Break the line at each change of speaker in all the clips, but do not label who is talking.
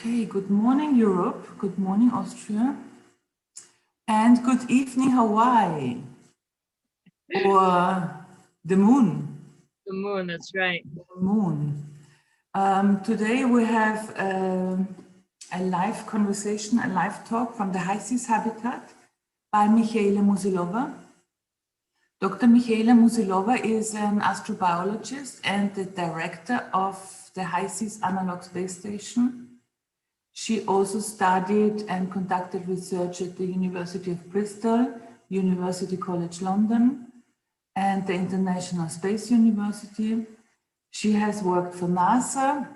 Okay, good morning, Europe. Good morning, Austria. And good evening, Hawaii. Or the moon.
The moon, that's right.
The moon. Today we have a live conversation, a live talk from the ISS Habitat by Michaela Musilova. Dr. Michaela Musilova is an astrobiologist and the director of the ISS Analog Space Station. She also studied and conducted research at the University of Bristol, University College London, and the International Space University. She has worked for NASA,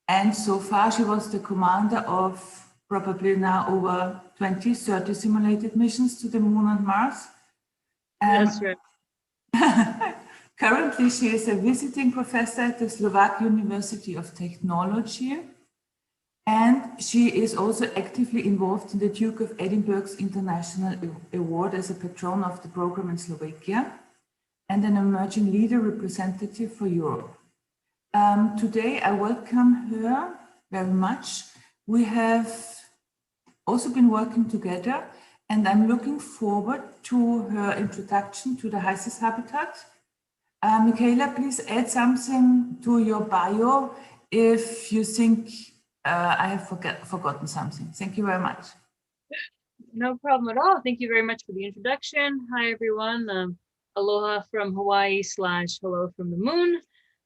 and so far she was the commander of probably now over 20, 30 simulated missions to the Moon and Mars.
That's right.
Currently, she is a visiting professor at the Slovak University of Technology. And she is also actively involved in the Duke of Edinburgh's International Award as a patron of the program in Slovakia and an emerging leader representative for Europe. Today, I welcome her very much. We have also been working together, and I'm looking forward to her introduction to the ISS Habitat. Michaela, please add something to your bio if you think I have forgotten something. Thank you very much.
No problem at all. Thank you very much for the introduction. Hi, everyone. Aloha from Hawaii / hello from the moon.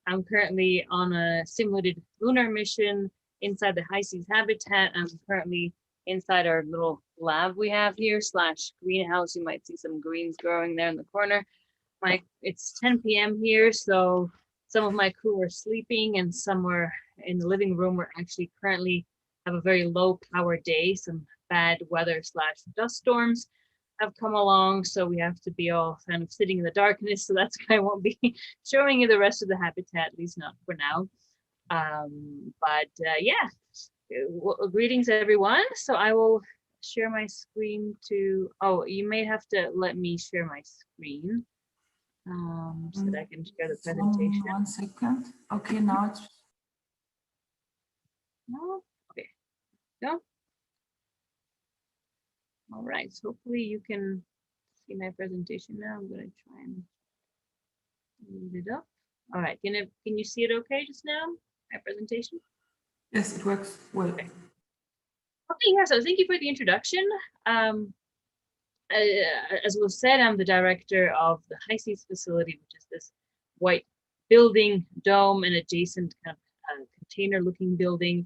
I'm currently on a simulated lunar mission inside the ISS Habitat. I'm currently inside our little lab we have here / greenhouse. You might see some greens growing there in the corner. It's 10 p.m. here, so some of my crew are sleeping and some were in the living room. We're actually currently have a very low power day. Some bad weather / dust storms have come along, so we have to be all kind of sitting in the darkness. So that's why I won't be showing you the rest of the habitat, at least not for now. Yeah, greetings everyone. So I will share my screen to, oh, you may have to let me share my screen. So that I can share the presentation.
One second. Okay, now it's.
No? Okay. Go. All right. So hopefully you can see my presentation now. I'm going to try and move it up. All right. Can you see it okay just now? My presentation?
Yes, it works well.
Okay. Yeah. So thank you for the introduction. As was said, I'm the director of the ISS facility, which is this white building, dome, and adjacent kind of container-looking building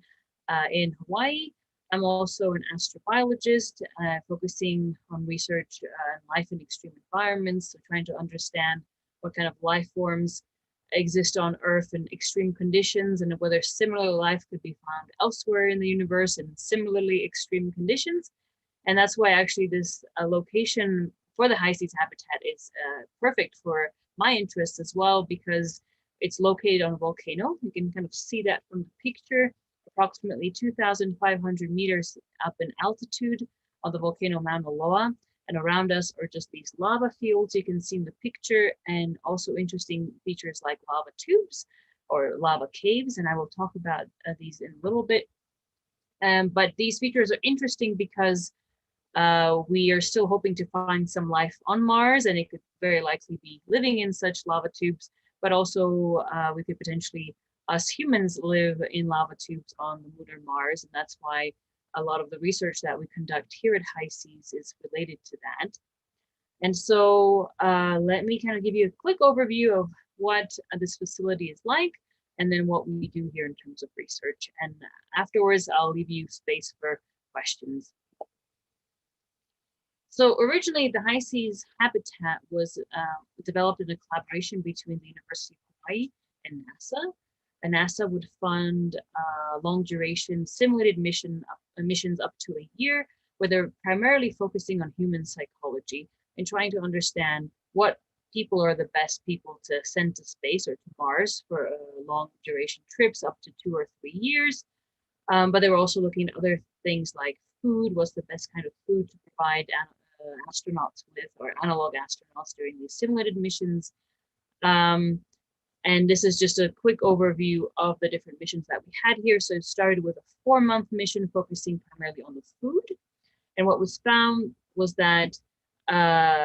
in Hawaii. I'm also an astrobiologist, focusing on research on life in extreme environments, so trying to understand what kind of life forms exist on Earth in extreme conditions and whether similar life could be found elsewhere in the universe in similarly extreme conditions. And that's why actually this location for the ISS Habitat is perfect for my interests as well, because it's located on a volcano. You can kind of see that from the picture, approximately 2,500 meters up in altitude of the volcano Mauna Loa. And around us are just these lava fields you can see in the picture, and also interesting features like lava tubes or lava caves. And I will talk about these in a little bit. But these features are interesting because we are still hoping to find some life on Mars, and it could very likely be living in such lava tubes, but also we could potentially, us humans, live in lava tubes on the Moon or Mars, and that's why a lot of the research that we conduct here at HISES is related to that. And so let me kind of give you a quick overview of what this facility is like, and then what we do here in terms of research. And afterwards, I'll leave you space for questions. So originally, the ISS Habitat was developed in a collaboration between the University of Hawaii and NASA. And NASA would fund long-duration simulated missions up to a year, where they're primarily focusing on human psychology and trying to understand what people are the best people to send to space or to Mars for long-duration trips up to 2 or 3 years. But they were also looking at other things like food. What's the best kind of food to provide astronauts with, or analog astronauts during these simulated missions. And this is just a quick overview of the different missions that we had here. So it started with a 4-month mission focusing primarily on the food. And what was found was that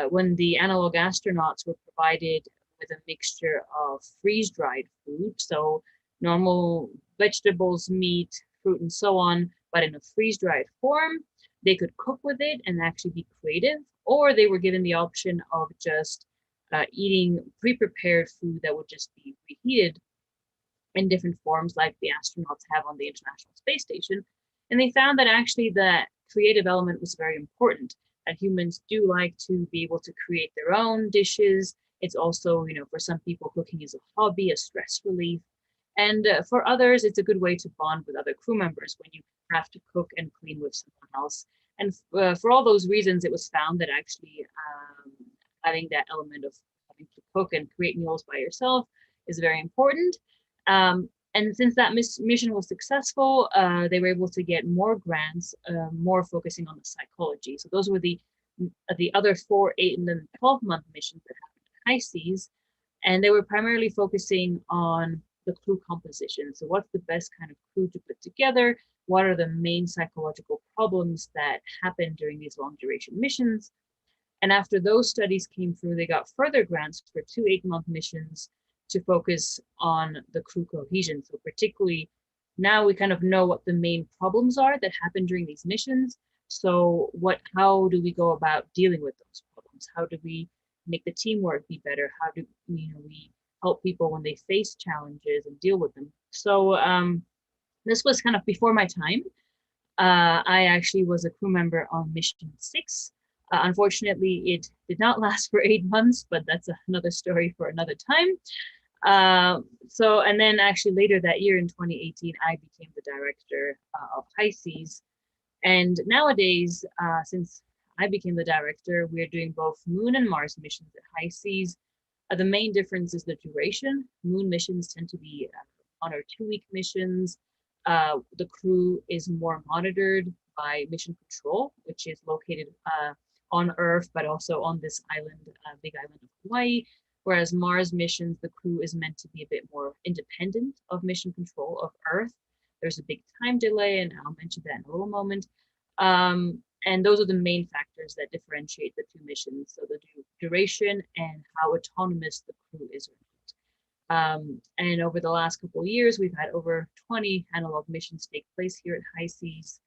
when the analog astronauts were provided with a mixture of freeze-dried food, so normal vegetables, meat, fruit, and so on, but in a freeze-dried form, they could cook with it and actually be creative, or they were given the option of just eating pre-prepared food that would just be reheated in different forms like the astronauts have on the International Space Station. And they found that actually the creative element was very important, that humans do like to be able to create their own dishes. It's also, for some people, cooking is a hobby, a stress relief. And for others, it's a good way to bond with other crew members when you have to cook and clean with someone else. And for all those reasons, it was found that actually having that element of having to cook and create meals by yourself is very important. And since that mission was successful, they were able to get more grants, more focusing on the psychology. So those were the other 4, 8, and then 12-month missions that happened at high seas. And they were primarily focusing on the crew composition. So what's the best kind of crew to put together? What are the main psychological problems that happen during these long duration missions? And after those studies came through, they got further grants for 2 8-month missions to focus on the crew cohesion. So particularly now we kind of know what the main problems are that happen during these missions. So how do we go about dealing with those problems? How do we make the teamwork be better? How do we help people when they face challenges and deal with them? So this was kind of before my time. I actually was a crew member on mission 6. Unfortunately, it did not last for 8 months, but that's another story for another time. And then actually later that year in 2018, I became the director of High Seas. And nowadays, since I became the director, we're doing both Moon and Mars missions at High Seas. The main difference is the duration. Moon missions tend to be 1 or 2-week missions. The crew is more monitored by Mission Control, which is located on Earth, but also on this island, big island of Hawaii. Whereas Mars missions, the crew is meant to be a bit more independent of Mission Control of Earth. There's a big time delay, and I'll mention that in a little moment. And those are the main factors that differentiate the 2 missions. So the duration and how autonomous the crew is or not. And over the last couple of years, we've had over 20 analog missions take place here at High Seas.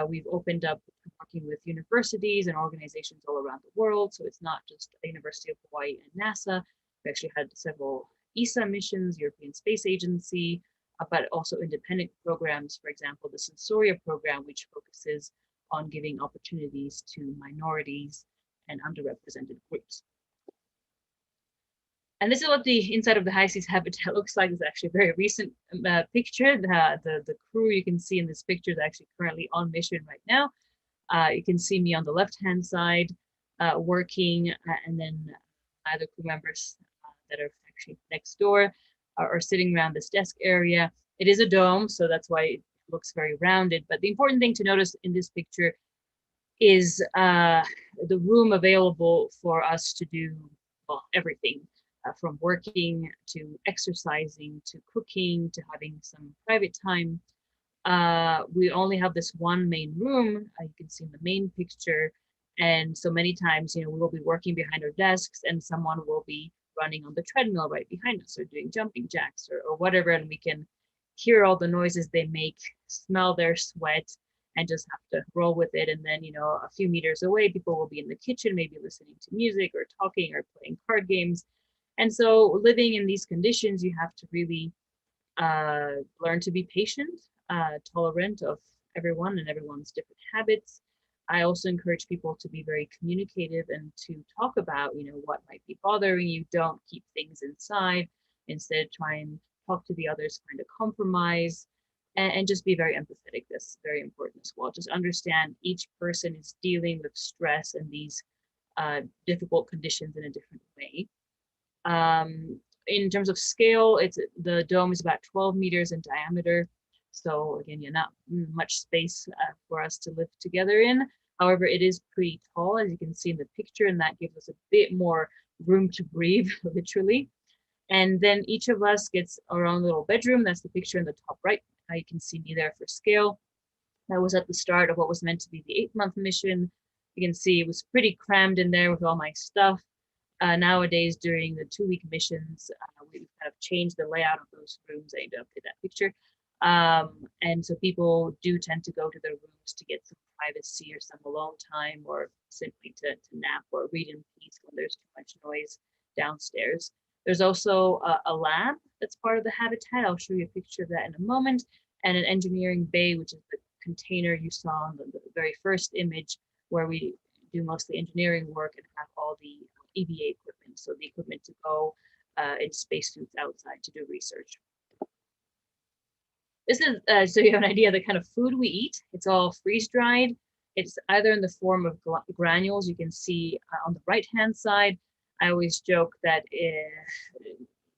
We've opened up working with universities and organizations all around the world. So it's not just the University of Hawaii and NASA. We actually had several ESA missions, European Space Agency, but also independent programs. For example, the Sensoria program, which focuses on giving opportunities to minorities and underrepresented groups. And this is what the inside of the High Seas Habitat looks like. It's actually a very recent picture. The crew you can see in this picture is actually currently on mission right now. You can see me on the left-hand side working, and then other crew members that are actually next door are sitting around this desk area. It is a dome, so that's why it looks very rounded. But the important thing to notice in this picture is the room available for us to do, well, everything. From working to exercising to cooking to having some private time. We only have this one main room. You can see in the main picture. And so many times, we will be working behind our desks and someone will be running on the treadmill right behind us or doing jumping jacks or whatever. And we can hear all the noises they make, smell their sweat, and just have to roll with it. And then, a few meters away, people will be in the kitchen, maybe listening to music or talking or playing card games. And so living in these conditions, you have to really learn to be patient, tolerant of everyone and everyone's different habits. I also encourage people to be very communicative and to talk about, what might be bothering you. Don't keep things inside. Instead, try and talk to the others, find a compromise, and just be very empathetic. That's very important as well. Just understand each person is dealing with stress and these difficult conditions in a different way. In terms of scale, the dome is about 12 meters in diameter. So again, not much space for us to live together in. However, it is pretty tall, as you can see in the picture, and that gives us a bit more room to breathe, literally. And then each of us gets our own little bedroom. That's the picture in the top right. You can see me there for scale. That was at the start of what was meant to be the 8-month mission. You can see it was pretty crammed in there with all my stuff. Nowadays, during the 2-week missions, we've kind of changed the layout of those rooms. I need to update that picture. And so people do tend to go to their rooms to get some privacy or some alone time, or simply to nap or read in peace when there's too much noise downstairs. There's also a lab that's part of the habitat. I'll show you a picture of that in a moment, and an engineering bay, which is the container you saw on the very first image, where we do mostly engineering work and have all the EVA equipment, so the equipment to go in spacesuits outside to do research. This is so you have an idea of the kind of food we eat. It's all freeze-dried. It's either in the form of granules. You can see on the right-hand side. I always joke that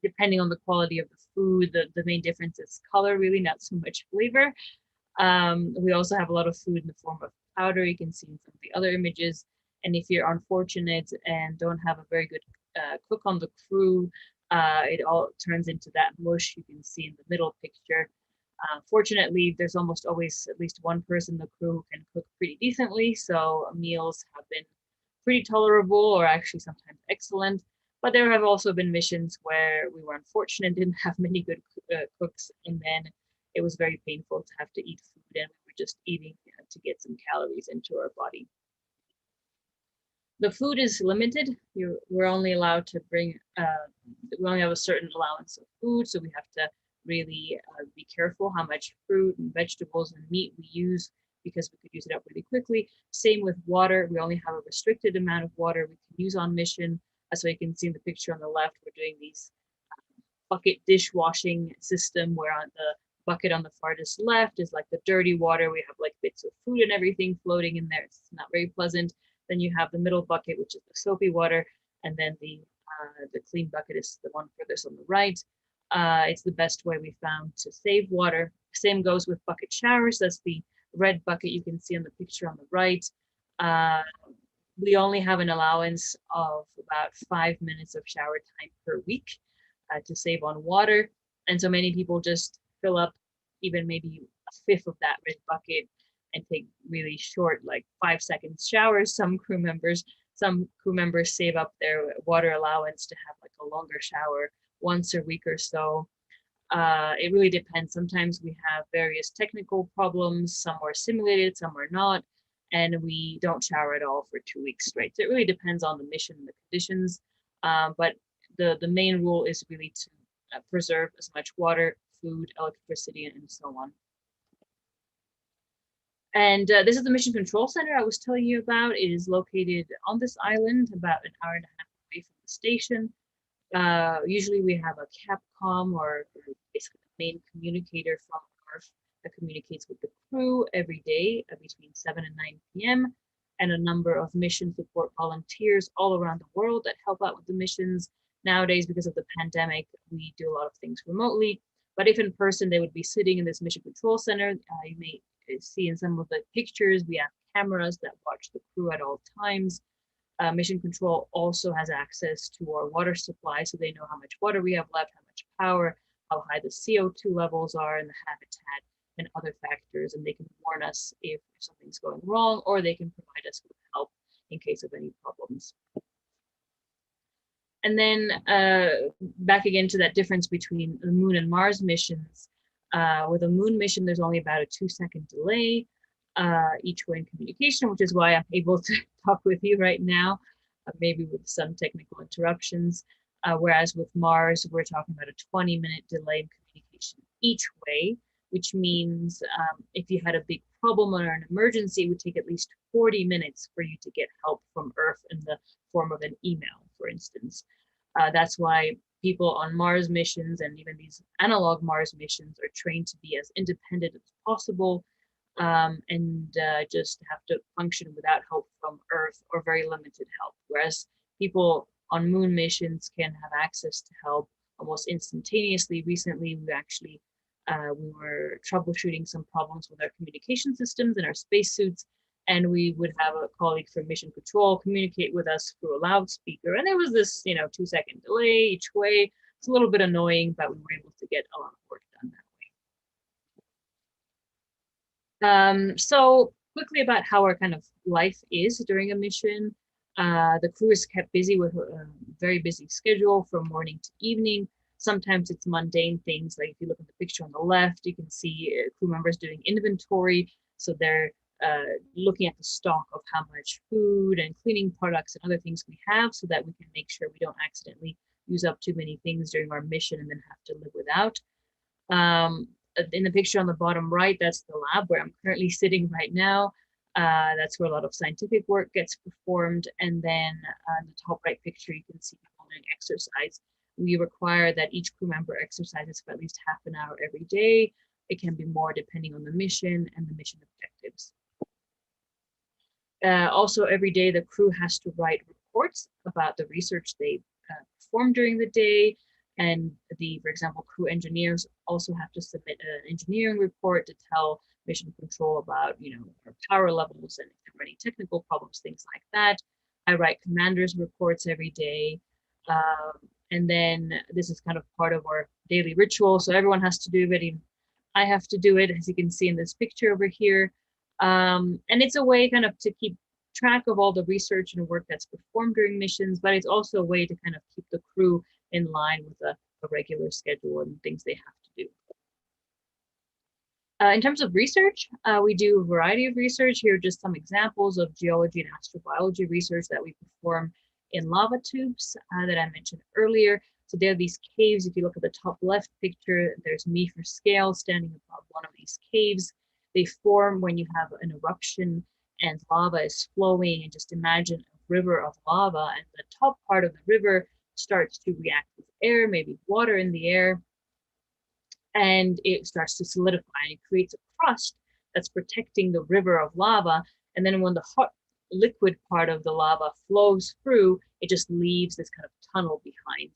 depending on the quality of the food, the main difference is color, really, not so much flavor. We also have a lot of food in the form of powder. You can see in some of the other images. And if you're unfortunate and don't have a very good cook on the crew, it all turns into that mush you can see in the middle picture. Fortunately, there's almost always at least one person in the crew who can cook pretty decently, so meals have been pretty tolerable, or actually sometimes excellent. But there have also been missions where we were unfortunate, didn't have many good cooks, and then it was very painful to have to eat food, and we were just eating to get some calories into our body. The food is limited. We're only allowed to bring, we only have a certain allowance of food, so we have to really be careful how much fruit and vegetables and meat we use, because we could use it up really quickly. Same with water. We only have a restricted amount of water we can use on mission. So you can see in the picture on the left, we're doing these bucket dishwashing system, where on the bucket on the farthest left is like the dirty water. We have like bits of food and everything floating in there. It's not very pleasant. Then you have the middle bucket, which is the soapy water, and then the clean bucket is the one furthest on the right. It's the best way we found to save water. Same goes with bucket showers. That's the red bucket you can see on the picture on the right. We only have an allowance of about 5 minutes of shower time per week to save on water. And so many people just fill up even maybe a fifth of that red bucket and take really short, like 5 seconds showers. Some crew members save up their water allowance to have like a longer shower once a week or so. It really depends. Sometimes we have various technical problems. Some are simulated, some are not, and we don't shower at all for 2 weeks straight. So it really depends on the mission and the conditions. But the main rule is really to preserve as much water, food, electricity, and so on. And this is the Mission Control Center I was telling you about. It is located on this island, about an hour and a half away from the station. Usually we have a Capcom, or basically the main communicator from Earth, that communicates with the crew every day between 7 and 9 p.m. and a number of mission support volunteers all around the world that help out with the missions. Nowadays, because of the pandemic, we do a lot of things remotely, but if in person, they would be sitting in this Mission Control Center. You may see in some of the pictures, we have cameras that watch the crew at all times. Mission Control also has access to our water supply, so they know how much water we have left, how much power, how high the CO2 levels are in the habitat, and other factors, and they can warn us if something's going wrong, or they can provide us with help in case of any problems. And then back again to that difference between the Moon and Mars missions. With a Moon mission, there's only about a 2-second delay each way in communication, which is why I'm able to talk with you right now, maybe with some technical interruptions. Whereas with Mars, we're talking about a 20-minute delay in communication each way, which means if you had a big problem or an emergency, it would take at least 40 minutes for you to get help from Earth in the form of an email, for instance. That's why people on Mars missions, and even these analog Mars missions, are trained to be as independent as possible, and just have to function without help from Earth or very limited help. Whereas people on Moon missions can have access to help almost instantaneously. Recently, we were troubleshooting some problems with our communication systems and our spacesuits, and we would have a colleague from Mission Control communicate with us through a loudspeaker. And there was this, 2-second delay each way. It's a little bit annoying, but we were able to get a lot of work done that way. So quickly about how our kind of life is during a mission. The crew is kept busy with a very busy schedule from morning to evening. Sometimes it's mundane things, like if you look at the picture on the left, you can see crew members doing inventory. So they're looking at the stock of how much food and cleaning products and other things we have, so that we can make sure we don't accidentally use up too many things during our mission and then have to live without. In the picture on the bottom right, that's the lab where I'm currently sitting right now. That's where a lot of scientific work gets performed. And then in the top right picture, you can see people doing exercise. We require that each crew member exercises for at least half an hour every day. It can be more depending on the mission and the mission objectives. Also, every day the crew has to write reports about the research they performed during the day. And for example, crew engineers also have to submit an engineering report to tell mission control about, our power levels and if there are any technical problems, things like that. I write commanders' reports every day. And then this is kind of part of our daily ritual. So everyone has to do it. Even I have to do it, as you can see in this picture over here. And it's a way kind of to keep track of all the research and work that's performed during missions, but it's also a way to kind of keep the crew in line with a regular schedule and things they have to do. In terms of research, we do a variety of research. Here are just some examples of geology and astrobiology research that we perform in lava tubes that I mentioned earlier. So there are these caves. If you look at the top left picture, there's me for scale standing above one of these caves. They form when you have an eruption and lava is flowing, and just imagine a river of lava, and the top part of the river starts to react with air, maybe water in the air, and it starts to solidify and it creates a crust that's protecting the river of lava. And then when the hot liquid part of the lava flows through, it just leaves this kind of tunnel behind.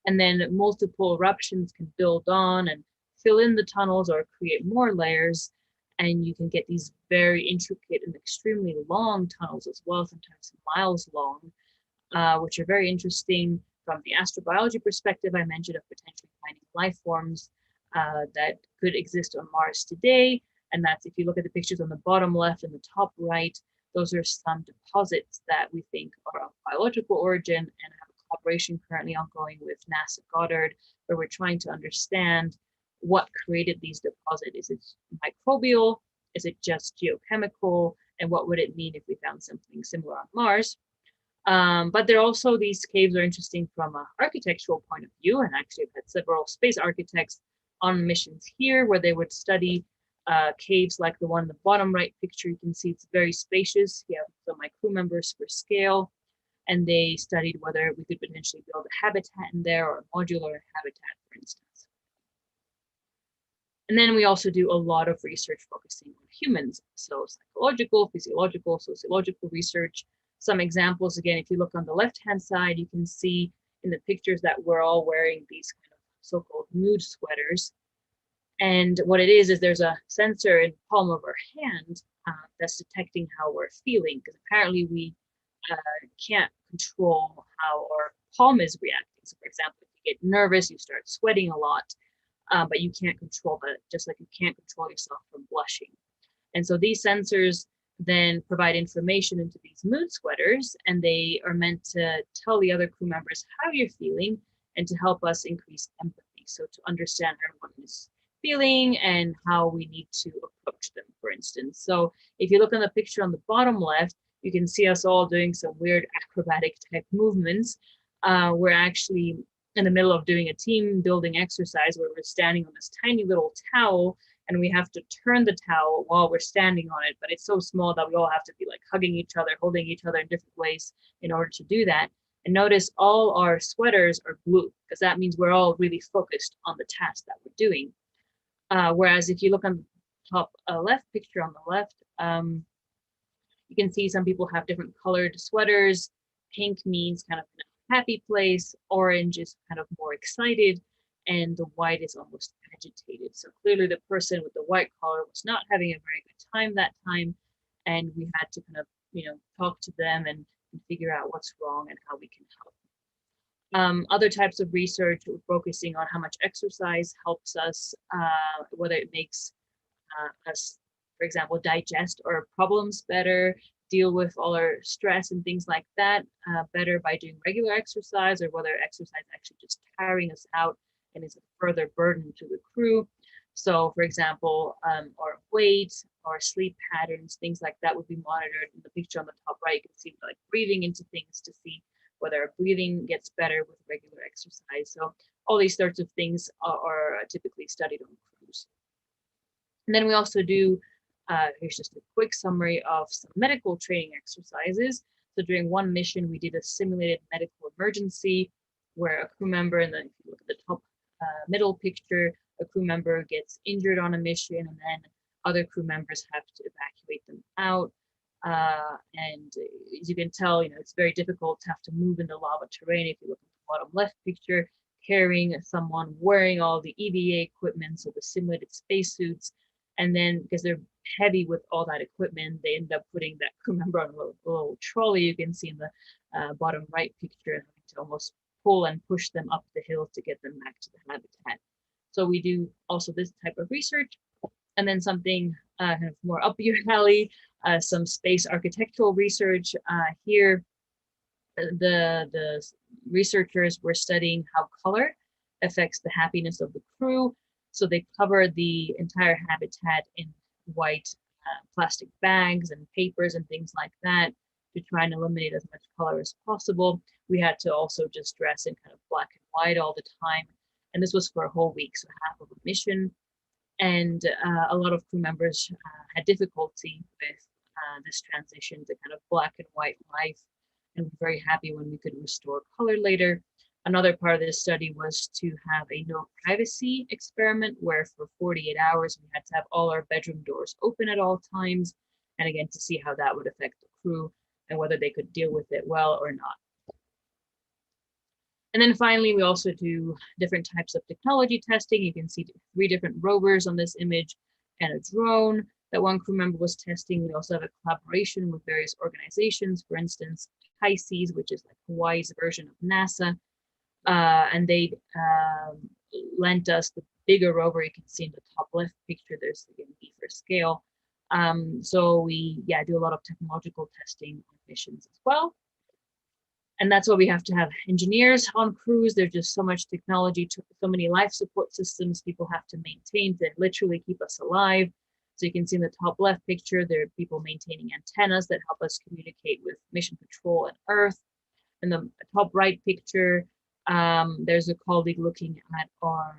And then multiple eruptions can build on and fill in the tunnels or create more layers. And you can get these very intricate and extremely long tunnels as well, sometimes miles long, which are very interesting from the astrobiology perspective. I mentioned of potentially finding life forms that could exist on Mars today. And that's, if you look at the pictures on the bottom left and the top right, those are some deposits that we think are of biological origin, and have a collaboration currently ongoing with NASA Goddard, where we're trying to understand what created these deposits. Is it microbial? Is it just geochemical? And what would it mean if we found something similar on Mars? But there also, these caves are interesting from an architectural point of view, and actually I've had several space architects on missions here where they would study caves like the one in the bottom right picture. You can see it's very spacious. You have some of my crew members for scale, and they studied whether we could potentially build a habitat in there, or a modular habitat, for instance. And then we also do a lot of research focusing on humans. So psychological, physiological, sociological research. Some examples, again, if you look on the left-hand side, you can see in the pictures that we're all wearing these kind of so-called mood sweaters. And what it is there's a sensor in the palm of our hand that's detecting how we're feeling, because apparently we can't control how our palm is reacting. So for example, if you get nervous, you start sweating a lot, but you can't control that, just like you can't control yourself from blushing. And so these sensors then provide information into these mood sweaters, and they are meant to tell the other crew members how you're feeling and to help us increase empathy. So to understand how everyone is feeling and how we need to approach them, for instance. So if you look on the picture on the bottom left, you can see us all doing some weird acrobatic type movements. We're actually in the middle of doing a team building exercise where we're standing on this tiny little towel, and we have to turn the towel while we're standing on it, but it's so small that we all have to be like hugging each other, holding each other in different ways in order to do that. And notice all our sweaters are blue, because that means we're all really focused on the task that we're doing. Whereas if you look on the top left picture on the left, you can see some people have different colored sweaters. Pink means kind of a happy place, orange is kind of more excited, and the white is almost agitated. So clearly the person with the white collar was not having a very good time that time, and we had to kind of, talk to them and figure out what's wrong and how we can help. Other types of research focusing on how much exercise helps us, whether it makes us, for example, digest our problems better, deal with all our stress and things like that better by doing regular exercise, or whether exercise actually just tiring us out and is a further burden to the crew. So, for example, our weight, our sleep patterns, things like that would be monitored. In the picture on the top right, you can see like breathing into things to see whether our breathing gets better with regular exercise. So all these sorts of things are typically studied on crews. And then we also do, here's just a quick summary of some medical training exercises. So during one mission, we did a simulated medical emergency where a crew member, and then if you look at the top middle picture, a crew member gets injured on a mission, and then other crew members have to evacuate them out. And as you can tell, it's very difficult to have to move in the lava terrain. If you look at the bottom left picture, carrying someone wearing all the EVA equipment, so the simulated spacesuits, and then because they're heavy with all that equipment, they end up putting that crew member on a little trolley. You can see in the bottom right picture, and to almost pull and push them up the hill to get them back to the habitat. So we do also this type of research. And then something kind of more up your alley, some space architectural research. Here, the researchers were studying how color affects the happiness of the crew. So they covered the entire habitat in white plastic bags and papers and things like that to try and eliminate as much color as possible. We had to also just dress in kind of black and white all the time. And this was for a whole week, so half of a mission. And a lot of crew members had difficulty with this transition to kind of black and white life, and we're very happy when we could restore color later. Another part of this study was to have a no privacy experiment where for 48 hours we had to have all our bedroom doors open at all times, and again to see how that would affect the crew and whether they could deal with it well or not. And then finally, we also do different types of technology testing. You can see 3 different rovers on this image and a drone that one crew member was testing. We also have a collaboration with various organizations, for instance, HISES, which is like Hawaii's version of NASA. And they lent us the bigger rover. You can see in the top left picture, there's again E for scale. So we do a lot of technological testing on missions as well. And that's why we have to have engineers on crews. There's just so much technology, so many life support systems people have to maintain to literally keep us alive. So you can see in the top left picture, there are people maintaining antennas that help us communicate with mission control and Earth. In the top right picture, there's a colleague looking at our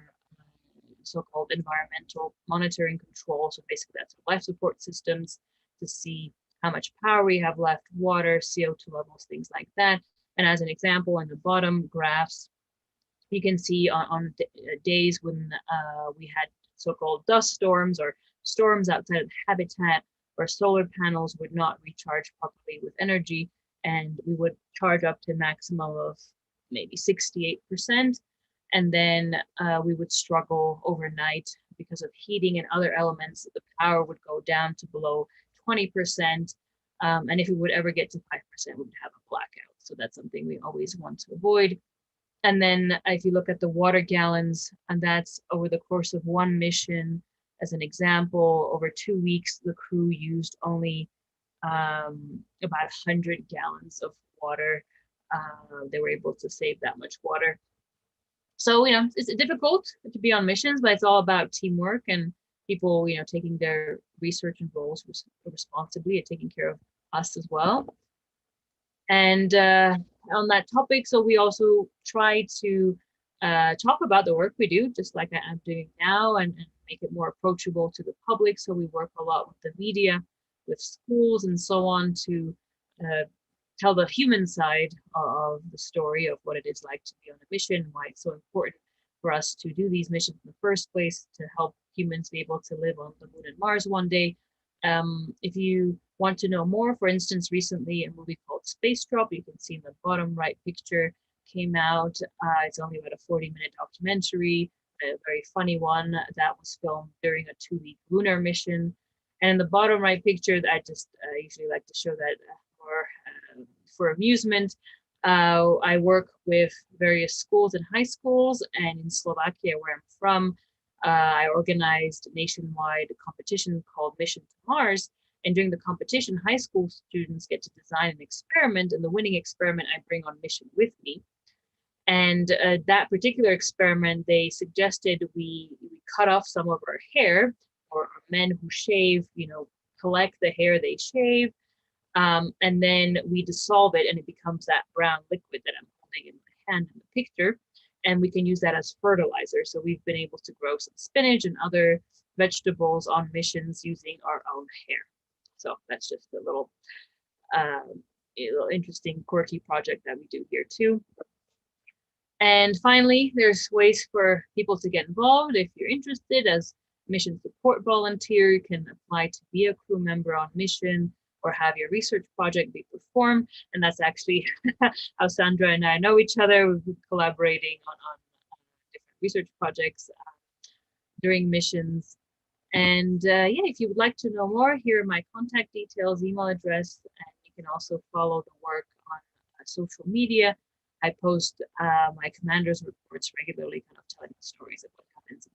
so-called environmental monitoring control. So basically that's life support systems to see how much power we have left, water, CO2 levels, things like that. And as an example, in the bottom graphs, you can see on days when we had so-called dust storms or storms outside of the habitat, where solar panels would not recharge properly with energy, and we would charge up to a maximum of maybe 68%. And then we would struggle overnight because of heating and other elements. The power would go down to below 20%. And if we would ever get to 5%, we would have a blackout. So that's something we always want to avoid. And then if you look at the water gallons, and that's over the course of one mission, as an example, over 2 weeks, the crew used only about 100 gallons of water. They were able to save that much water. So, it's difficult to be on missions, but it's all about teamwork and people, taking their research and roles responsibly and taking care of us as well. And on that topic, so we also try to talk about the work we do, just like I'm doing now, and make it more approachable to the public. So we work a lot with the media, with schools and so on to tell the human side of the story of what it is like to be on a mission, why it's so important for us to do these missions in the first place, to help humans be able to live on the moon and Mars one day. If you want to know more, for instance, recently a movie called Space Drop, you can see in the bottom right picture, came out. It's only about a 40-minute documentary, a very funny one that was filmed during a 2-week lunar mission. And in the bottom right picture, I usually like to show that for amusement. I work with various schools and high schools, and in Slovakia, where I'm from, I organized a nationwide competition called Mission to Mars. And during the competition, high school students get to design an experiment, and the winning experiment I bring on mission with me. And that particular experiment, they suggested we cut off some of our hair, or men who shave, collect the hair they shave, and then we dissolve it, and it becomes that brown liquid that I'm holding in my hand in the picture, and we can use that as fertilizer. So we've been able to grow some spinach and other vegetables on missions using our own hair. So that's just a little interesting, quirky project that we do here too. And finally, there's ways for people to get involved. If you're interested as mission support volunteer, you can apply to be a crew member on mission or have your research project be performed. And that's actually how Sandra and I know each other. We've been collaborating on different research projects during missions. And yeah, if you would like to know more, here are my contact details, email address, and you can also follow the work on social media. I post my commander's reports regularly, kind of telling stories of what happens.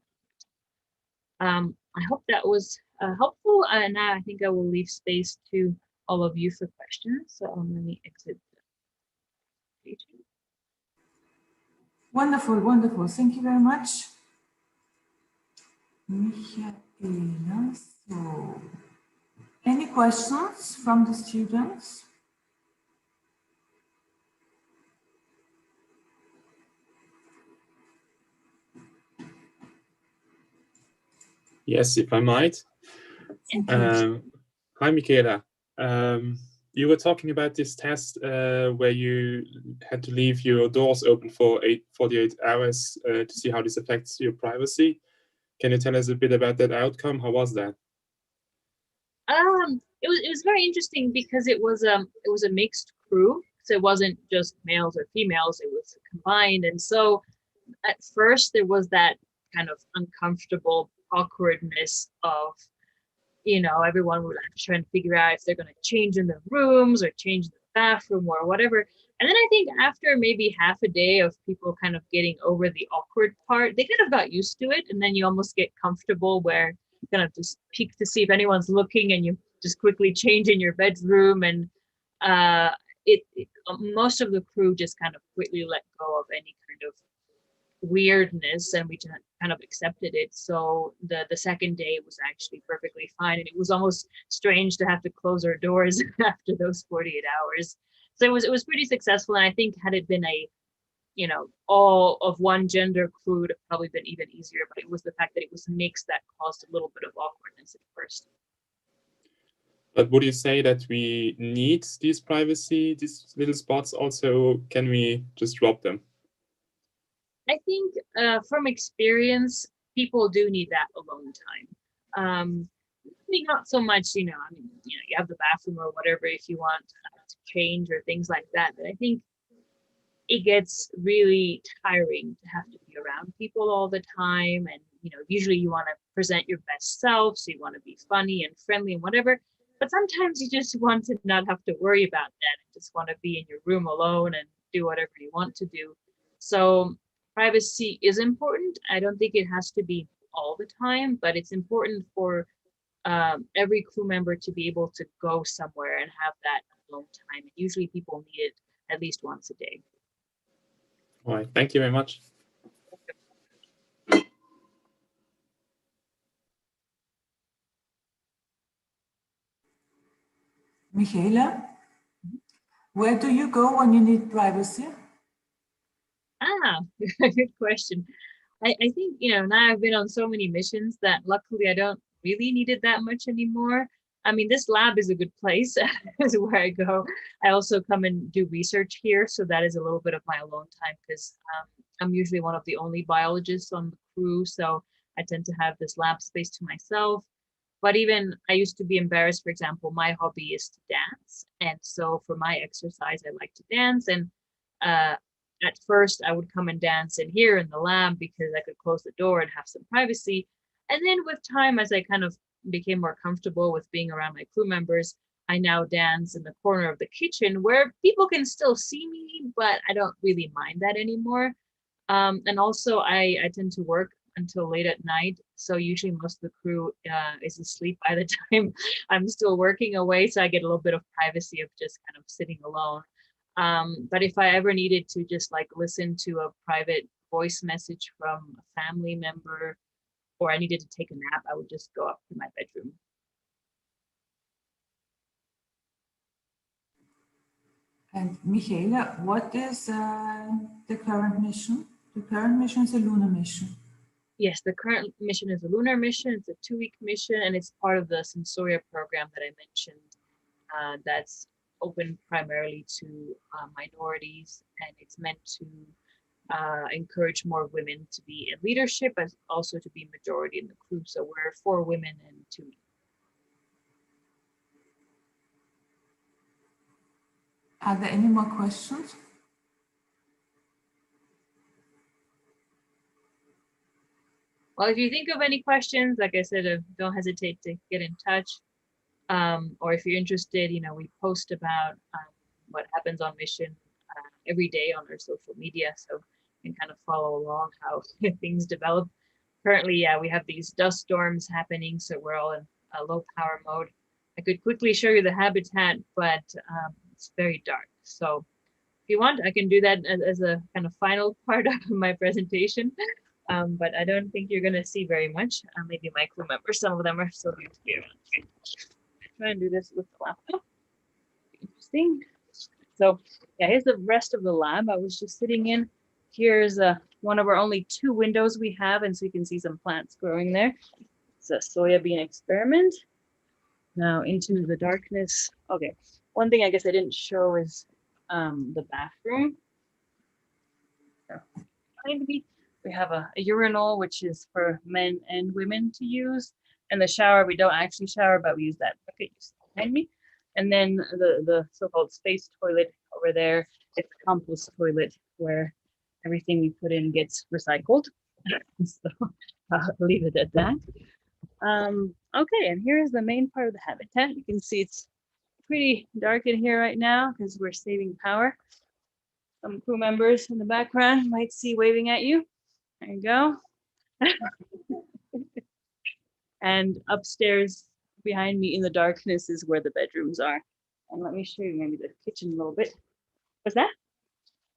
I hope that was helpful, and now I think I will leave space to all of you for questions. So let me exit the page.
Wonderful, wonderful. Thank you very much, Michaela. So, any questions from the students?
Yes, if I might. Hi, Michaela. You were talking about this test where you had to leave your doors open for 48 hours to see how this affects your privacy. Can you tell us a bit about that outcome? How was that?
It was very interesting because it was a mixed crew, so it wasn't just males or females, it was combined. And so at first there was that kind of uncomfortable awkwardness of, everyone would have to try and figure out if they're going to change in the rooms or change in the bathroom or whatever. And then I think after maybe half a day of people kind of getting over the awkward part, they kind of got used to it. And then you almost get comfortable where you kind of just peek to see if anyone's looking, and you just quickly change in your bedroom. And most of the crew just kind of quickly let go of any kind of weirdness, and we just kind of accepted it. So the second day was actually perfectly fine, and it was almost strange to have to close our doors after those 48 hours. So it was pretty successful, and I think had it been a all of one gender crew, it would have probably been even easier, but it was the fact that it was mixed that caused a little bit of awkwardness at first.
But would you say that we need these privacy, these little spots also? Can we just drop them?
I think from experience, people do need that alone time. I think not so much, you have the bathroom or whatever if you want to change or things like that. But I think it gets really tiring to have to be around people all the time. And, usually you want to present your best self. So you want to be funny and friendly and whatever. But sometimes you just want to not have to worry about that and just want to be in your room alone and do whatever you want to do. So privacy is important. I don't think it has to be all the time, but it's important for every crew member to be able to go somewhere and have that alone time. And usually people need it at least once a day.
All right, thank you very much.
Michaela, where do you go when you need privacy?
Good question. I think, now I've been on so many missions that luckily I don't really need it that much anymore. I mean, this lab is a good place is where I go. I also come and do research here. So that is a little bit of my alone time because I'm usually one of the only biologists on the crew. So I tend to have this lab space to myself. But even I used to be embarrassed, for example, my hobby is to dance. And so for my exercise, I like to dance. And at first I would come and dance in here in the lab because I could close the door and have some privacy. And then with time, as I kind of became more comfortable with being around my crew members, I now dance in the corner of the kitchen where people can still see me, but I don't really mind that anymore. And also I tend to work until late at night. So usually most of the crew is asleep by the time I'm still working away. So I get a little bit of privacy of just kind of sitting alone. But if I ever needed to just like listen to a private voice message from a family member, or I needed to take a nap, I would just go up to my bedroom.
And Michaela, what is the current mission? The current mission is a lunar mission.
Yes, the current mission is a lunar mission. It's a 2-week mission, and it's part of the Sensoria program that I mentioned. That's open primarily to minorities, and it's meant to encourage more women to be in leadership, as also to be majority in the crew. So we're 4 women and 2 men.
Are there any more questions?
Well, if you think of any questions, like I said, don't hesitate to get in touch. Or if you're interested, we post about what happens on mission every day on our social media, so you can kind of follow along how things develop. Currently, yeah, we have these dust storms happening, so we're all in low power mode. I could quickly show you the habitat, but it's very dark. So if you want, I can do that as a kind of final part of my presentation. But I don't think you're going to see very much. Maybe my crew members, some of them are still going to be around. Try and do this with the laptop. Interesting. So yeah, here's the rest of the lab I was just sitting in. Here's one of our only 2 windows we have, and so you can see some plants growing there. It's a soybean experiment. Now into the darkness. Okay, one thing I guess I didn't show is the bathroom. So behind me, we have a urinal, which is for men and women to use. And the shower, we don't actually shower, but we use that bucket behind me. And then the so-called space toilet over there, it's a compost toilet where everything we put in gets recycled. So I'll leave it at that. Okay, and here's the main part of the habitat. You can see it's pretty dark in here right now because we're saving power. Some crew members in the background might see waving at you. There you go. And upstairs behind me in the darkness is where the bedrooms are. And let me show you maybe the kitchen a little bit. What's that?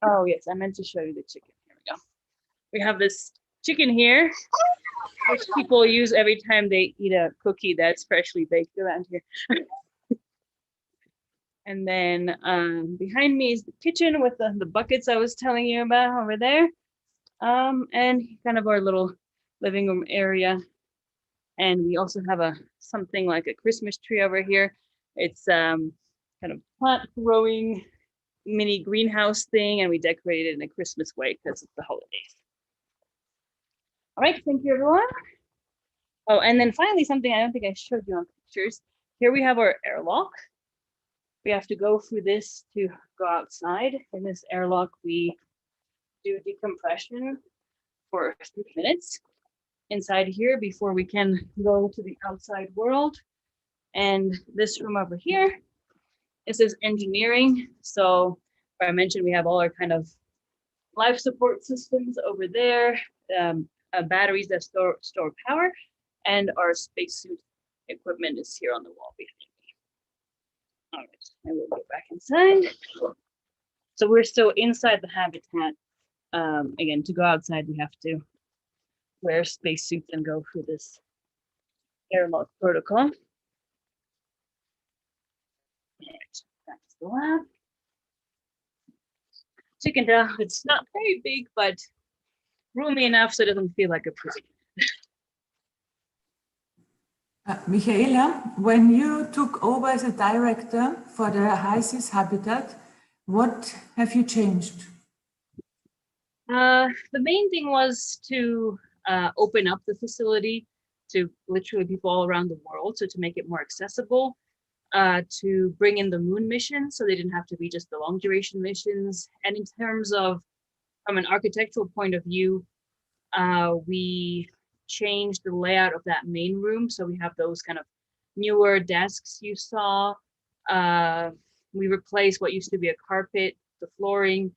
Oh, yes, I meant to show you the chicken. Here we go. We have this chicken here, which people use every time they eat a cookie that's freshly baked around here. And then behind me is the kitchen with the buckets I was telling you about over there. And kind of our little living room area. And we also have something like a Christmas tree over here. It's kind of plant growing mini greenhouse thing, and we decorate it in a Christmas way because it's the holidays. All right, thank you, everyone. Oh, and then finally, something I don't think I showed you on pictures. Here we have our airlock. We have to go through this to go outside. In this airlock, we do decompression for 3 minutes inside here before we can go to the outside world. And this room over here, this is engineering. So I mentioned we have all our kind of life support systems over there, batteries that store power, and our spacesuit equipment is here on the wall behind me. All right, I will go back inside. So we're still inside the habitat. Again, to go outside, we have to wear spacesuits and go through this airlock protocol. All right, back to the lab. So you can tell it's not very big, but roomy enough so it doesn't feel like a prison.
Michaela, when you took over as a director for the ISS Habitat, what have you changed?
The main thing was to open up the facility to literally people all around the world, so to make it more accessible, to bring in the moon mission so they didn't have to be just the long duration missions. And in terms of, from an architectural point of view, we changed the layout of that main room. So we have those kind of newer desks you saw. We replaced what used to be a carpet, the flooring,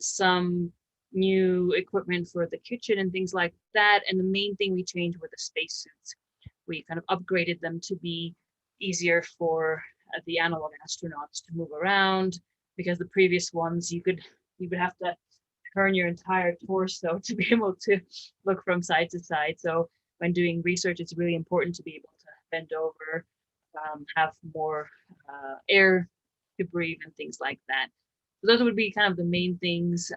some new equipment for the kitchen and things like that. And the main thing we changed were the spacesuits. We kind of upgraded them to be easier for the analog astronauts to move around, because the previous ones you would have to turn your entire torso to be able to look from side to side. So when doing research, it's really important to be able to bend over, have more air to breathe and things like that. So those would be kind of the main things.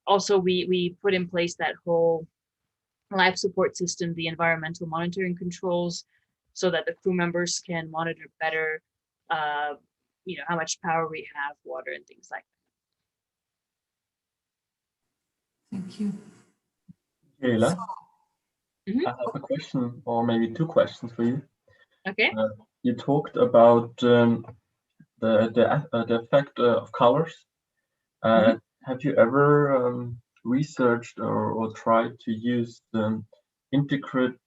Also, we put in place that whole life support system, the environmental monitoring controls, so that the crew members can monitor better, how much power we have, water, and things like that.
Thank you.
Michaela,
Mhm.
I have a question, or maybe two questions for you.
Okay.
You talked about the effect of colors. Have you ever researched or tried to use integrate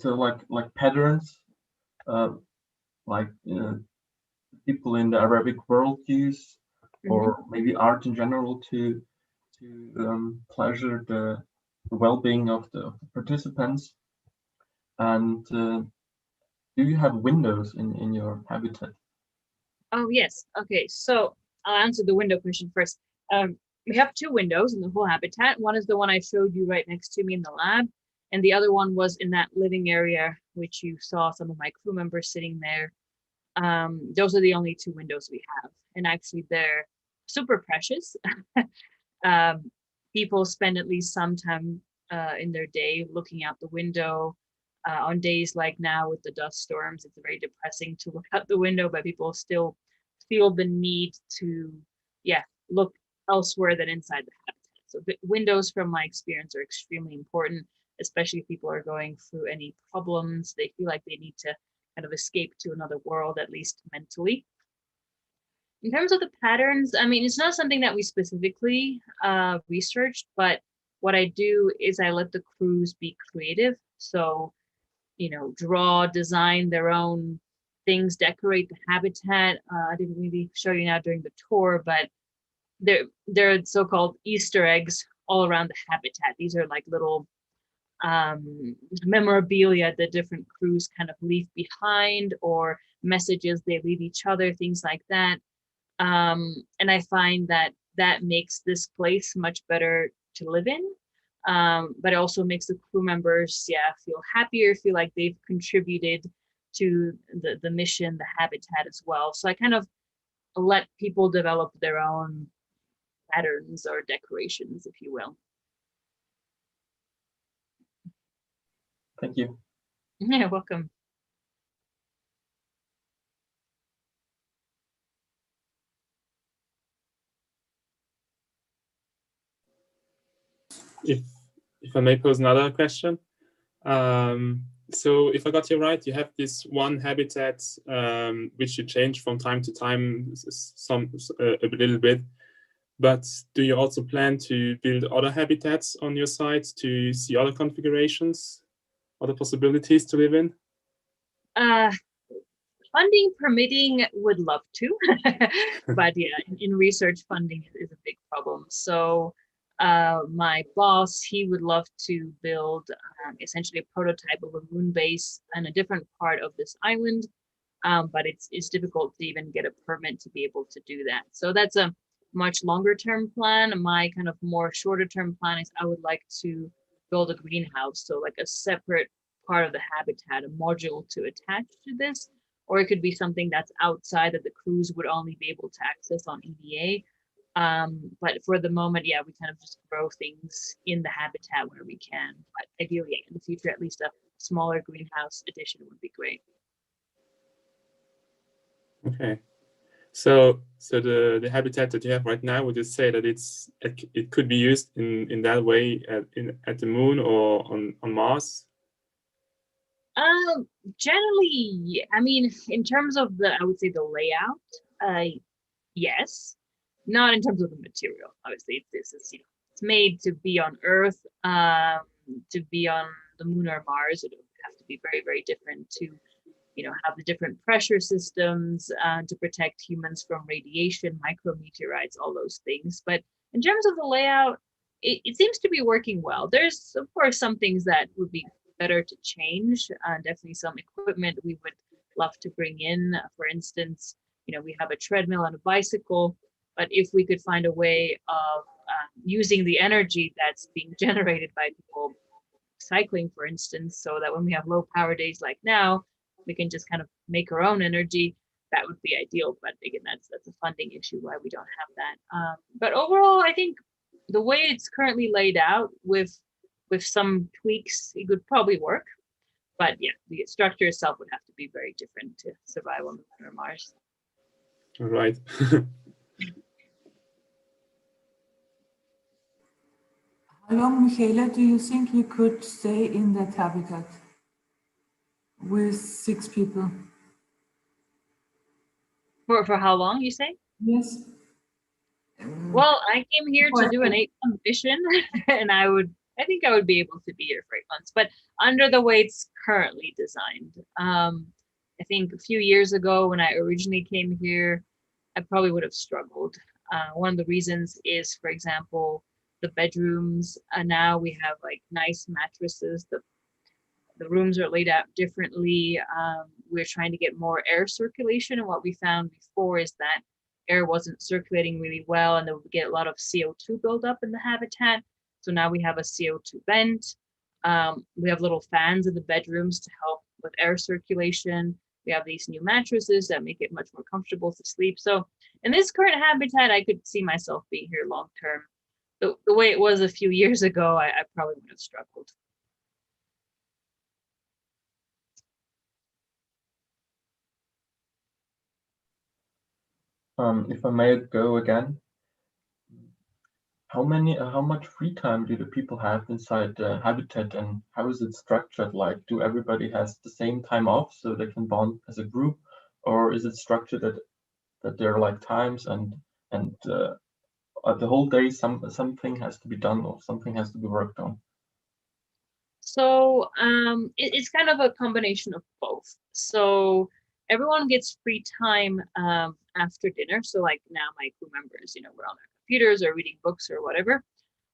so like patterns, like people in the Arabic world use, or maybe art in general, to pleasure the well-being of the participants? And do you have windows in your habitat?
Oh, yes. Okay, so I'll answer the window question first. We have two windows in the whole habitat. One is the one I showed you right next to me in the lab, and the other one was in that living area, which you saw some of my crew members sitting there. Those are the only two windows we have, and actually they're super precious. People spend at least some time in their day looking out the window. On days like now with the dust storms, it's very depressing to look out the window, but people still feel the need to, look elsewhere than inside the habitat. So the windows, from my experience, are extremely important, especially if people are going through any problems. They feel like they need to kind of escape to another world, at least mentally. In terms of the patterns, I mean, it's not something that we specifically researched, but what I do is I let the crews be creative. So, draw, design their own things, decorate the habitat. I didn't really show you now during the tour, but there are so-called Easter eggs all around the habitat. These are like little memorabilia that different crews kind of leave behind, or messages they leave each other, things like that. And I find that makes this place much better to live in. But it also makes the crew members, feel happier, feel like they've contributed to the mission, the habitat as well. So I kind of let people develop their own patterns or decorations, if you will.
Thank you.
Yeah, welcome.
If I may pose another question. So if I got you right, you have this one habitat which you change from time to time, a little bit. But do you also plan to build other habitats on your site to see other configurations, other possibilities to live in?
Funding permitting, would love to, but in research, funding is a big problem. So my boss, he would love to build essentially a prototype of a moon base on a different part of this island, but it's difficult to even get a permit to be able to do that. So that's a much longer term plan. My kind of more shorter term plan is I would like to build a greenhouse, so like a separate part of the habitat, a module to attach to this, or it could be something that's outside that the crews would only be able to access on EVA. But for the moment, we kind of just grow things in the habitat where we can. But ideally, in the future, at least a smaller greenhouse addition would be great.
Okay. So the habitat that you have right now, would you say that it could be used in that way at the moon or on Mars?
Generally, I mean, in terms of I would say the layout, yes. Not in terms of the material. Obviously, this is it's made to be on Earth, to be on the moon or Mars. It would have to to be very, very different to, have the different pressure systems to protect humans from radiation, micrometeorites, all those things. But in terms of the layout, it seems to be working well. There's, of course, some things that would be better to change. Definitely some equipment we would love to bring in. For instance, we have a treadmill and a bicycle, but if we could find a way of using the energy that's being generated by people cycling, for instance, so that when we have low power days like now, we can just kind of make our own energy, that would be ideal. But again, that's a funding issue why we don't have that. But overall, I think the way it's currently laid out with some tweaks, it could probably work. But yeah, the structure itself would have to be very different to survive on the Moon or Mars.
All right.
How long, Michaela, do you think you could stay in that habitat with 6 people?
For how long, you say?
Yes.
Well, I came here to do an 8-month mission, and I think I would be able to be here for 8 months, but under the way it's currently designed. I think a few years ago when I originally came here, I probably would have struggled. One of the reasons is, for example, the bedrooms. Now we have like nice mattresses. The rooms are laid out differently. We're trying to get more air circulation, and what we found before is that air wasn't circulating really well, and then we get a lot of CO2 buildup in the habitat. So now we have a CO2 vent. We have little fans in the bedrooms to help with air circulation. We have these new mattresses that make it much more comfortable to sleep. So in this current habitat, I could see myself being here long term. The way it was a few years ago, I probably would have struggled.
If I may go again, how much free time do the people have inside the habitat, and how is it structured? Like, do everybody has the same time off so they can bond as a group, or is it structured that there are like times and the whole day something has to be done or something has to be worked on?
So it's kind of a combination of both. So everyone gets free time after dinner. So like now my crew members, we're on their computers or reading books or whatever.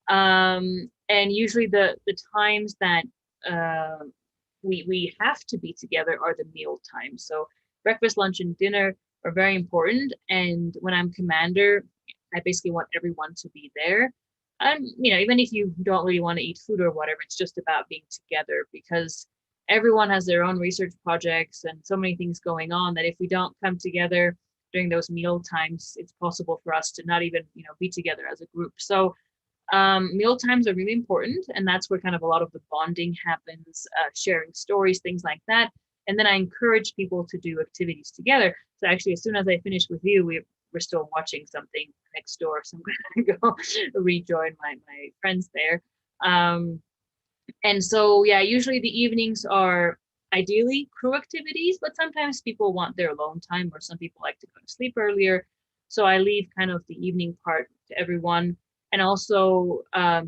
And usually the times that we have to be together are the meal times. So breakfast, lunch, and dinner are very important. And when I'm commander, I basically want everyone to be there. And even if you don't really want to eat food or whatever, it's just about being together, because everyone has their own research projects and so many things going on that if we don't come together during those meal times, it's possible for us to not even be together as a group. So meal times are really important, and that's where kind of a lot of the bonding happens, sharing stories, things like that. And then I encourage people to do activities together. So actually, as soon as I finish with you, we're still watching something next door, so I'm gonna go rejoin my friends there. And so yeah, usually the evenings are ideally crew activities, but sometimes people want their alone time, or some people like to go to sleep earlier. So I leave kind of the evening part to everyone. And also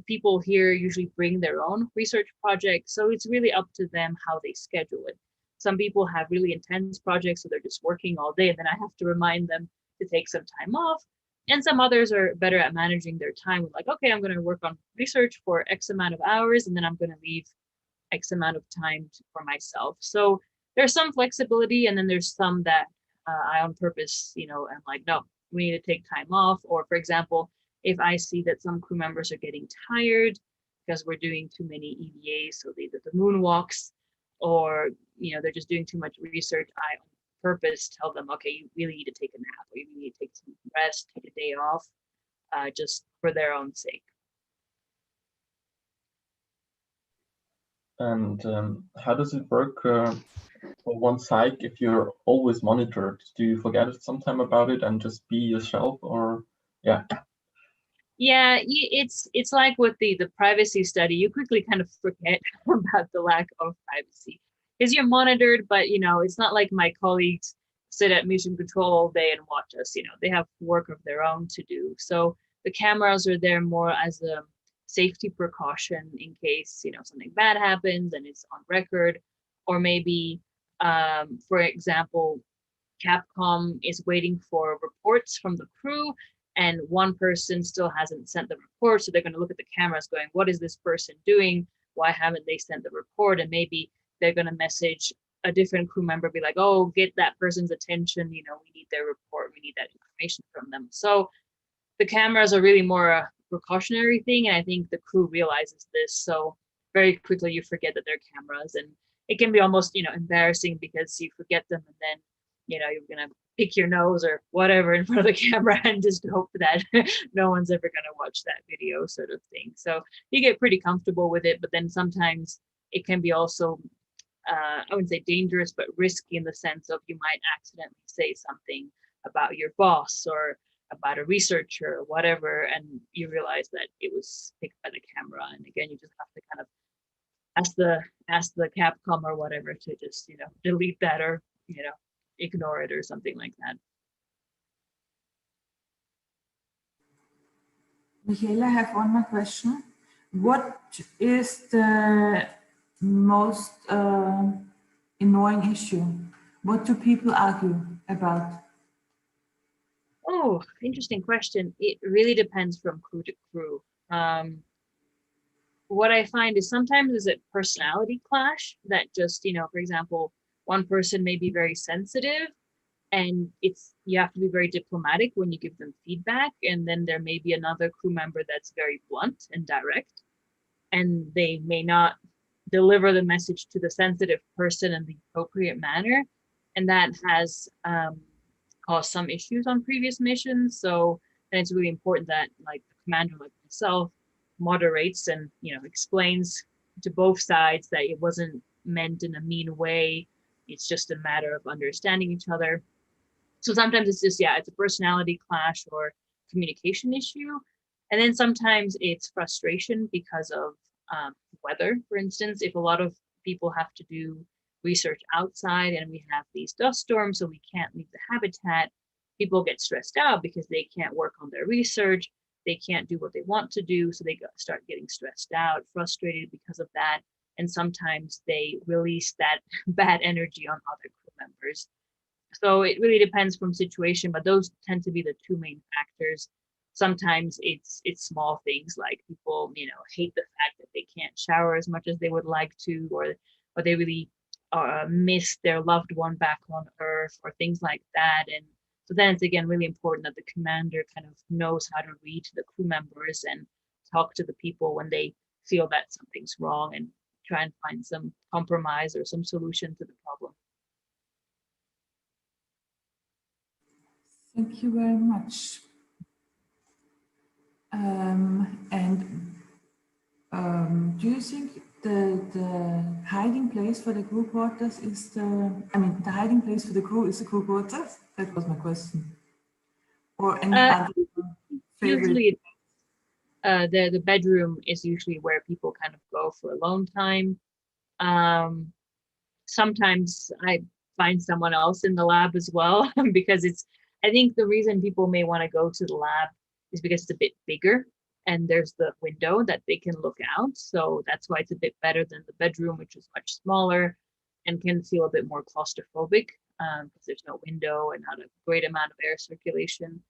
people here usually bring their own research projects, so it's really up to them how they schedule it. Some people have really intense projects, so they're just working all day, and then I have to remind them to take some time off. And some others are better at managing their time with like, okay, I'm going to work on research for X amount of hours, and then I'm going to leave X amount of time for myself. So there's some flexibility, and then there's some that I on purpose, I'm like, no, we need to take time off. Or for example, if I see that some crew members are getting tired because we're doing too many EVAs, so the moonwalks, or they're just doing too much research, I on purpose tell them, okay, you really need to take a nap, or you need to take some rest, take a day off, just for their own sake.
And how does it work for one psych if you're always monitored? Do you forget sometime about it and just be yourself, or yeah?
Yeah, it's like with the privacy study, you quickly kind of forget about the lack of privacy because you're monitored, but it's not like my colleagues sit at mission control all day and watch us. They have work of their own to do. So the cameras are there more as a safety precaution in case something bad happens and it's on record, or maybe, for example, Capcom is waiting for reports from the crew, and one person still hasn't sent the report, so they're going to look at the cameras going, what is this person doing? Why haven't they sent the report? And maybe they're going to message a different crew member, be like, oh, get that person's attention, you know, we need their report, we need that information from them. So the cameras are really more a precautionary thing, and I think the crew realizes this, so very quickly you forget that they're cameras, and it can be almost, you know, embarrassing because you forget them, and then, you know, you're gonna pick your nose or whatever in front of the camera and just hope that no one's ever gonna watch that video, sort of thing. So you get pretty comfortable with it, but then sometimes it can be also I wouldn't say dangerous, but risky in the sense of you might accidentally say something about your boss or about a researcher or whatever, and you realize that it was picked by the camera. And again, you just have to kind of ask the Capcom or whatever to just, you know, delete that or, you know, ignore it or something like that.
Michaela, I have one more question. What is the most annoying issue? What do people argue about?
Oh, interesting question. It really depends from crew to crew. What I find is sometimes is a personality clash that just, you know, for example, one person may be very sensitive, and you have to be very diplomatic when you give them feedback, and then there may be another crew member that's very blunt and direct, and they may not deliver the message to the sensitive person in the appropriate manner, and that has caused some issues on previous missions. So then it's really important that, like, the commander like myself moderates and, you know, explains to both sides that it wasn't meant in a mean way, it's just a matter of understanding each other. So sometimes it's just, yeah, it's a personality clash or communication issue. And then sometimes it's frustration because of weather, for instance. If a lot of people have to do research outside and we have these dust storms, so we can't leave the habitat, people get stressed out because they can't work on their research, they can't do what they want to do, so they start getting stressed out, frustrated because of that, and sometimes they release that bad energy on other crew members. So it really depends from situation, but those tend to be the two main factors. Sometimes it's small things like people, you know, hate the fact that they can't shower as much as they would like to, or they really miss their loved one back on Earth, or things like that. And so then it's again really important that the commander kind of knows how to read the crew members and talk to the people when they feel that something's wrong, and try and find some compromise or some solution to the problem.
Thank you very much. Do you think the hiding place for the crew quarters is the hiding place for the crew is the crew quarters? That was my question. Or any other favorite?
Usually the bedroom is usually where people kind of go for alone time. Sometimes I find someone else in the lab as well, because I think the reason people may want to go to the lab is because it's a bit bigger and there's the window that they can look out. So that's why it's a bit better than the bedroom, which is much smaller and can feel a bit more claustrophobic, because there's no window and not a great amount of air circulation.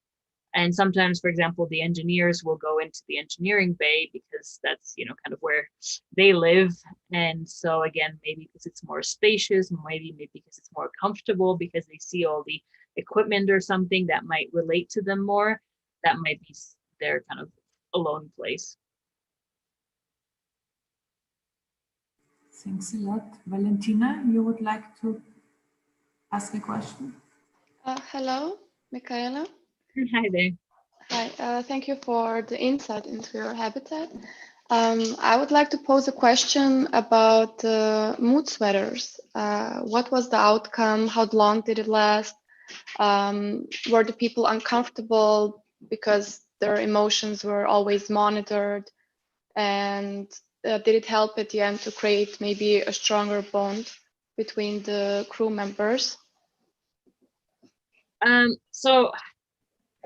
And sometimes, for example, the engineers will go into the engineering bay because that's, you know, kind of where they live. And so again, maybe because it's more spacious, maybe because it's more comfortable, because they see all the equipment or something that might relate to them more, that might be their kind of alone place.
Thanks a lot. Valentina, you would like to ask a question?
Hello, Michaela.
Hi there.
Hi, thank you for the insight into your habitat. I would like to pose a question about mood sweaters. What was the outcome? How long did it last? Were the people uncomfortable because their emotions were always monitored? And did it help at the end to create maybe a stronger bond between the crew members?
So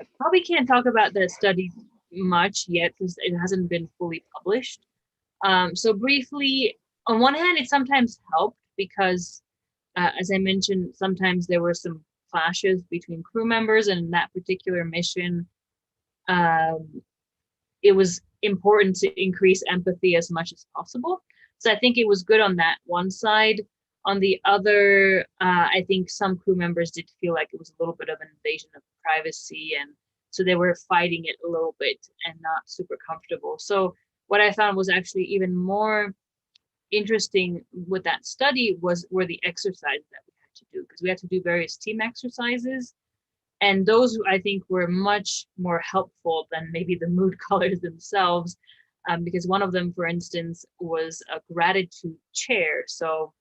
I probably can't talk about the study much yet because it hasn't been fully published. So briefly, on one hand, it sometimes helped because, as I mentioned, sometimes there were some clashes between crew members, and in that particular mission, it was important to increase empathy as much as possible. So I think it was good on that one side. On the other, I think some crew members did feel like it was a little bit of an invasion of privacy, and so they were fighting it a little bit and not super comfortable. So what I found was actually even more interesting with that study were the exercises that we had to do, because we had to do various team exercises, and those I think were much more helpful than maybe the mood colors themselves, because one of them, for instance, was a gratitude chair. So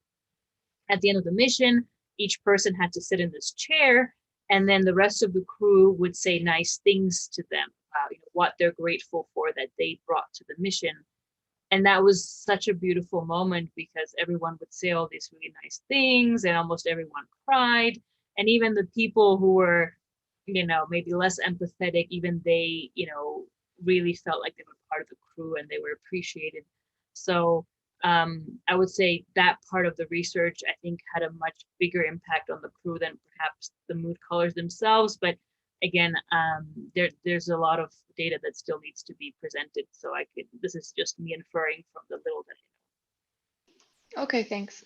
at the end of the mission, each person had to sit in this chair, and then the rest of the crew would say nice things to them, what they're grateful for that they brought to the mission. And that was such a beautiful moment, because everyone would say all these really nice things, and almost everyone cried. And even the people who were, maybe less empathetic, even they, really felt like they were part of the crew and they were appreciated. So I would say that part of the research, I think, had a much bigger impact on the crew than perhaps the mood colors themselves. But again, there's a lot of data that still needs to be presented. So this is just me inferring from the little that I know.
Okay, thanks.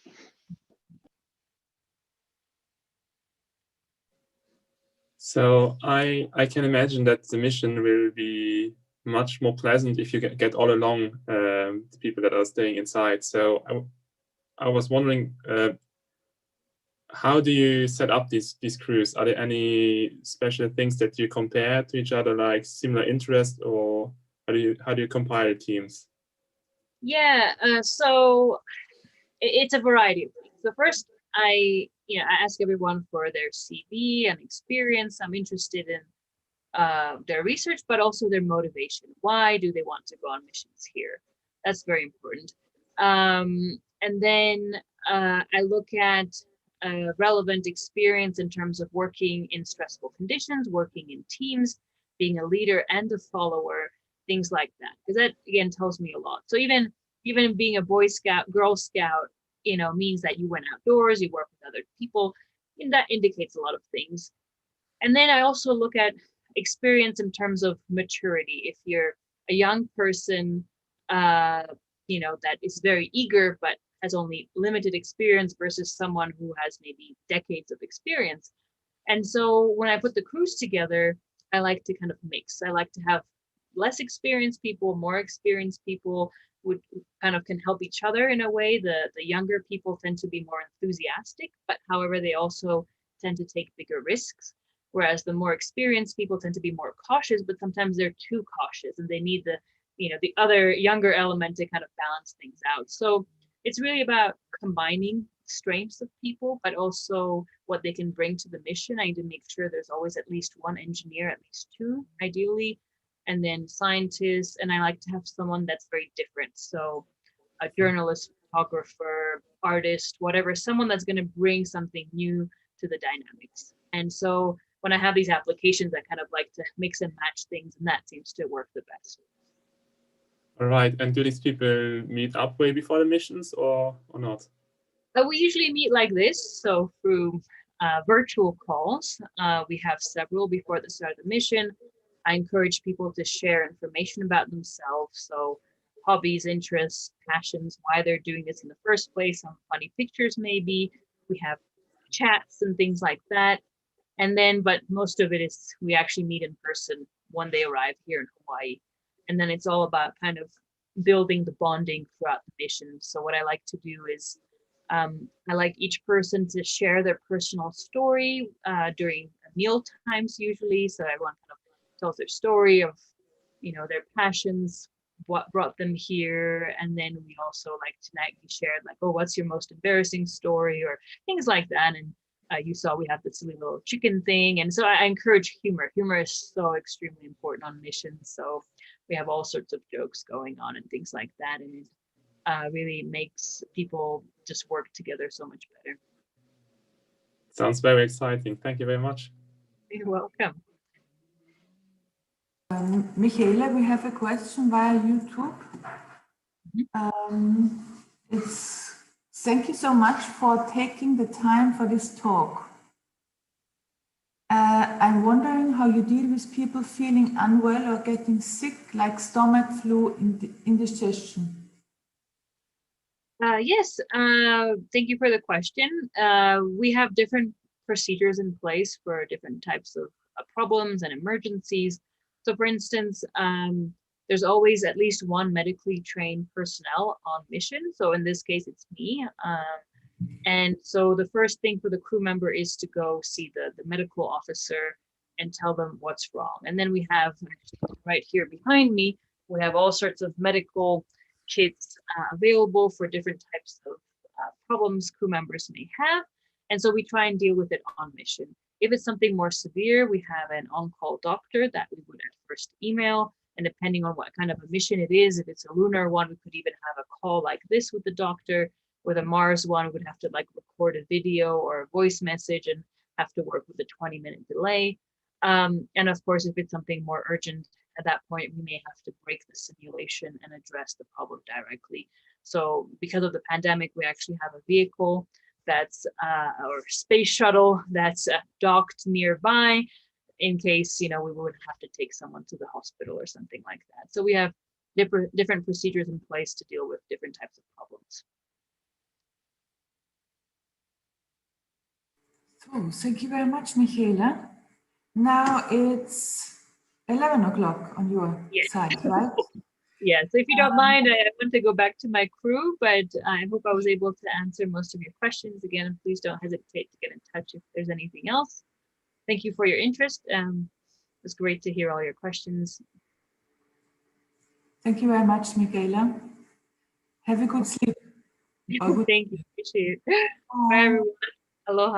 So I can imagine that the mission will be much more pleasant if you get all along the people that are staying inside. So I was wondering, how do you set up these crews? Are there any special things that you compare to each other, like similar interests, or how do you compile teams?
Yeah, so it's a variety of things. So first, I ask everyone for their CV and experience. I'm interested in their research, but also their motivation. Why do they want to go on missions here? That's very important. And then I look at relevant experience in terms of working in stressful conditions, working in teams, being a leader and a follower, things like that, because that again tells me a lot. So even being a Boy Scout, Girl Scout, means that you went outdoors, you work with other people, and that indicates a lot of things. And then I also look at experience in terms of maturity. If you're a young person, that is very eager but has only limited experience versus someone who has maybe decades of experience. And so when I put the crews together, I like to kind of mix. I like to have less experienced people, more experienced people would kind of can help each other in a way. The younger people tend to be more enthusiastic, but however, they also tend to take bigger risks. Whereas the more experienced people tend to be more cautious, but sometimes they're too cautious and they need the other younger element to kind of balance things out. So it's really about combining strengths of people, but also what they can bring to the mission. I need to make sure there's always at least one engineer, at least two, ideally, and then scientists. And I like to have someone that's very different. So a journalist, photographer, artist, whatever, someone that's going to bring something new to the dynamics. And so when I have these applications, I kind of like to mix and match things, and that seems to work the best.
All right. And do these people meet up way before the missions or not?
We usually meet like this, so through virtual calls. We have several before the start of the mission. I encourage people to share information about themselves, so hobbies, interests, passions, why they're doing this in the first place, some funny pictures maybe. We have chats and things like that. And then, but most of it is we actually meet in person when they arrive here in Hawaii. And then it's all about kind of building the bonding throughout the mission. So what I like to do is I like each person to share their personal story during meal times usually. So everyone kind of tells their story of, their passions, what brought them here. And then we also, like tonight, we shared like, oh, what's your most embarrassing story or things like that. And you saw we have this silly little chicken thing. And so I encourage humor. Humor is so extremely important on missions. So we have all sorts of jokes going on and things like that. And it really makes people just work together so much better.
Sounds very exciting. Thank you very much.
You're welcome.
Michaela, we have a question via YouTube.
Mm-hmm.
It's Thank you so much for taking the time for this talk. I'm wondering how you deal with people feeling unwell or getting sick, like stomach flu, indigestion.
Yes, thank you for the question. We have different procedures in place for different types of problems and emergencies. So for instance, there's always at least one medically trained personnel on mission. So in this case, it's me. And so the first thing for the crew member is to go see the medical officer and tell them what's wrong. And then we have, right here behind me, we have all sorts of medical kits available for different types of problems crew members may have. And so we try and deal with it on mission. If it's something more severe, we have an on-call doctor that we would at first email. And depending on what kind of a mission it is, if it's a lunar one, we could even have a call like this with the doctor. With a Mars one, we would have to like record a video or a voice message and have to work with a 20-minute delay. And of course, if it's something more urgent, at that point, we may have to break the simulation and address the problem directly. So because of the pandemic, we actually have a vehicle that's or space shuttle that's docked nearby in case, you know, we would have to take someone to the hospital or something like that. So we have different procedures in place to deal with different types of problems.
So, thank you very much, Michaela. Now it's 11 o'clock on your side, right?
Yeah, so if you don't mind, I want to go back to my crew, but I hope I was able to answer most of your questions. Again, please don't hesitate to get in touch if there's anything else. Thank you for your interest. It was great to hear all your questions.
Thank you very much, Michaela. Have a good sleep.
Thank you. Appreciate it. Bye, everyone. Aloha.